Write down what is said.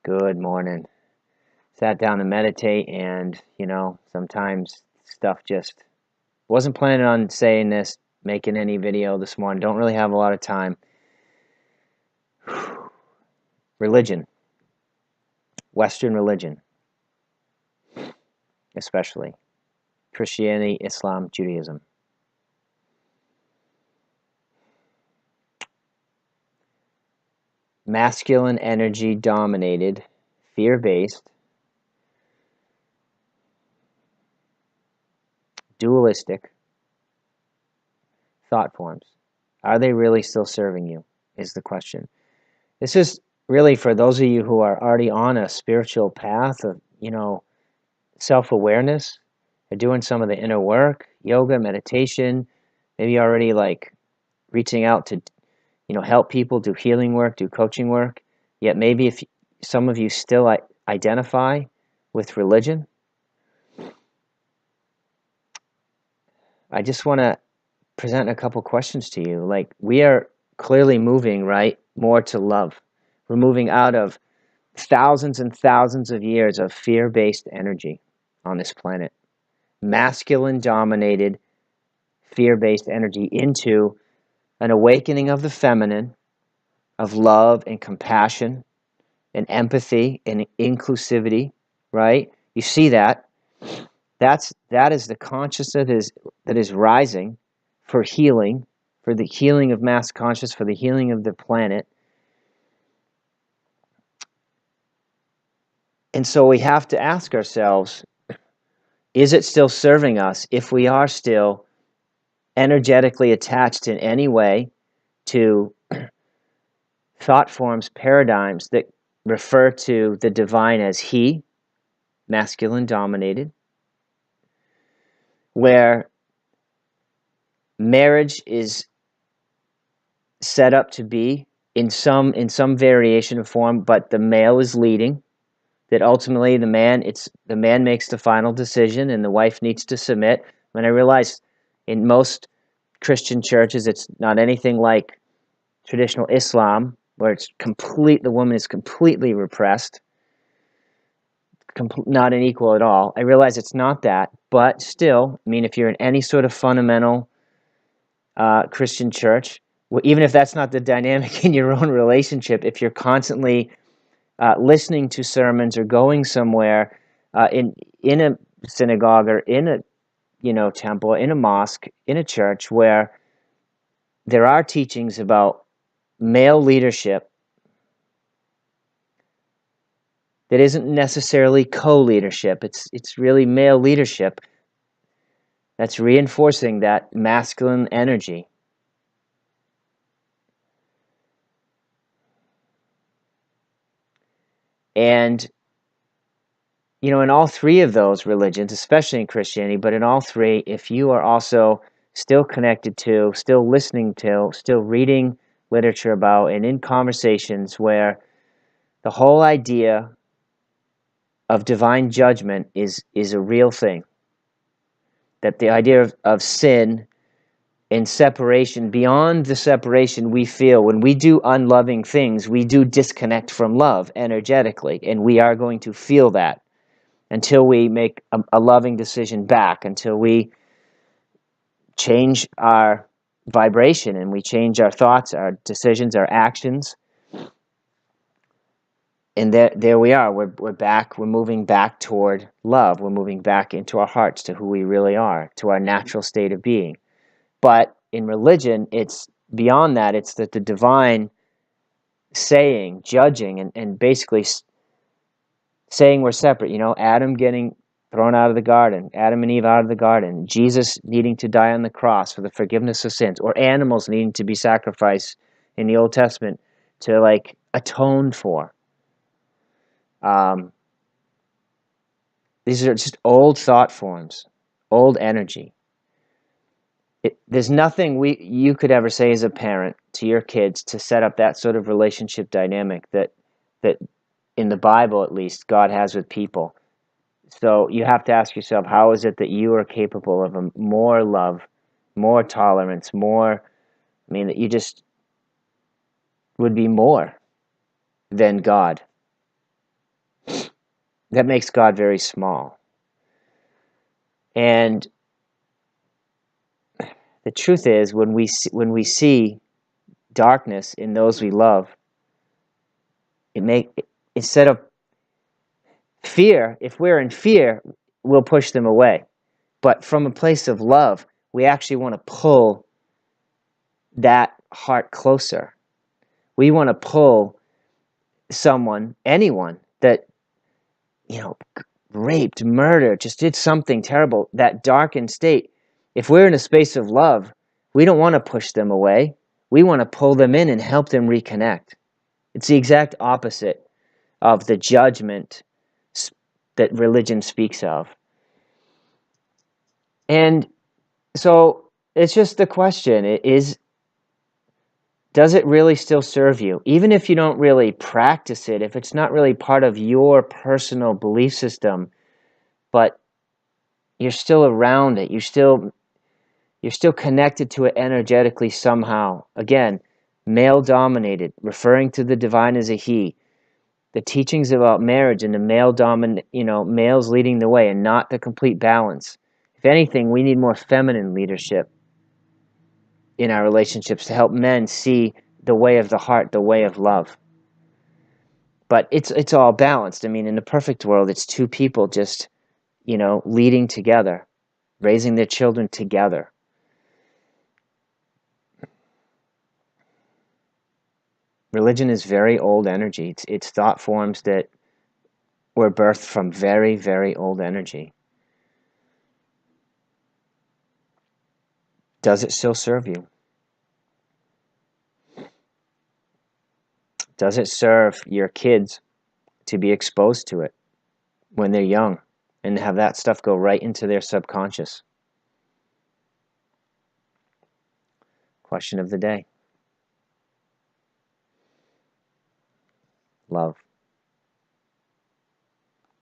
Good morning. Sat down to meditate, and sometimes stuff just wasn't planning on saying this, making any video this morning. Don't really have a lot of time. Religion, Western religion, especially Christianity, Islam, Judaism. Masculine energy dominated, fear-based, dualistic thought forms. Are they really still serving you, is the question. This is really for those of you who are already on a spiritual path of, self-awareness. They're doing some of the inner work, yoga, meditation, maybe already like reaching out to, help people, do healing work, do coaching work. Yet maybe if some of you still identify with religion, I just want to present a couple questions to you. Like, we are clearly moving, right, more to love. We're moving out of thousands and thousands of years of fear-based energy on this planet. Masculine-dominated, fear-based energy into an awakening of the feminine, of love and compassion and empathy and inclusivity, right? You see that. That is the consciousness that is rising for healing, for the healing of mass conscious, for the healing of the planet. And so we have to ask ourselves, is it still serving us if we are still energetically attached in any way to thought forms, paradigms that refer to the divine as he, masculine dominated, where marriage is set up to be in some variation of form, but the male is leading, that ultimately the man makes the final decision and the wife needs to submit. When I realize in most Christian churches it's not anything like traditional Islam, where the woman is completely repressed, not an equal at all. I realize it's not that, but still, I mean, if you're in any sort of fundamental Christian church, even if that's not the dynamic in your own relationship, if you're constantly listening to sermons or going somewhere in a synagogue or in a temple, in a mosque, in a church where there are teachings about male leadership that isn't necessarily co-leadership. It's really male leadership that's reinforcing that masculine energy. And, in all three of those religions, especially in Christianity, but in all three, if you are also still connected to, still listening to, still reading literature about, and in conversations where the whole idea of divine judgment is a real thing, that the idea of sin and separation, beyond the separation we feel when we do unloving things, we do disconnect from love energetically, and we are going to feel that until we make a loving decision back, until we change our vibration and we change our thoughts, our decisions, our actions. And there we are. We're back. We're moving back toward love. We're moving back into our hearts, to who we really are, to our natural state of being. But in religion, it's beyond that. It's that the divine saying, judging, and basically saying we're separate. Adam getting thrown out of the garden, Adam and Eve out of the garden, Jesus needing to die on the cross for the forgiveness of sins, or animals needing to be sacrificed in the Old Testament to atone for. These are just old thought forms, old energy. There's nothing you could ever say as a parent to your kids to set up that sort of relationship dynamic that in the Bible, at least, God has with people. So you have to ask yourself, how is it that you are capable of more love, more tolerance, that you just would be more than God? that makes God very small. And the truth is, when we see darkness in those we love, instead of fear, if we're in fear, we'll push them away. But from a place of love, we actually want to pull that heart closer. We want to pull someone, anyone that, raped, murdered, just did something terrible, that darkened state. If we're in a space of love, we don't want to push them away. We want to pull them in and help them reconnect. It's the exact opposite of the judgment that religion speaks of. And so it's just the question does it really still serve you? Even if you don't really practice it, if it's not really part of your personal belief system, but you're still around it, you're still connected to it energetically somehow. Again, male dominated, referring to the divine as a he. The teachings about marriage and the males leading the way and not the complete balance. If anything, we need more feminine leadership in our relationships to help men see the way of the heart, the way of love. But it's all balanced. I mean, in the perfect world, it's two people just, leading together, raising their children together. Religion is very old energy. It's thought forms that were birthed from very, very old energy. Does it still serve you? Does it serve your kids to be exposed to it when they're young and have that stuff go right into their subconscious? Question of the day. Love.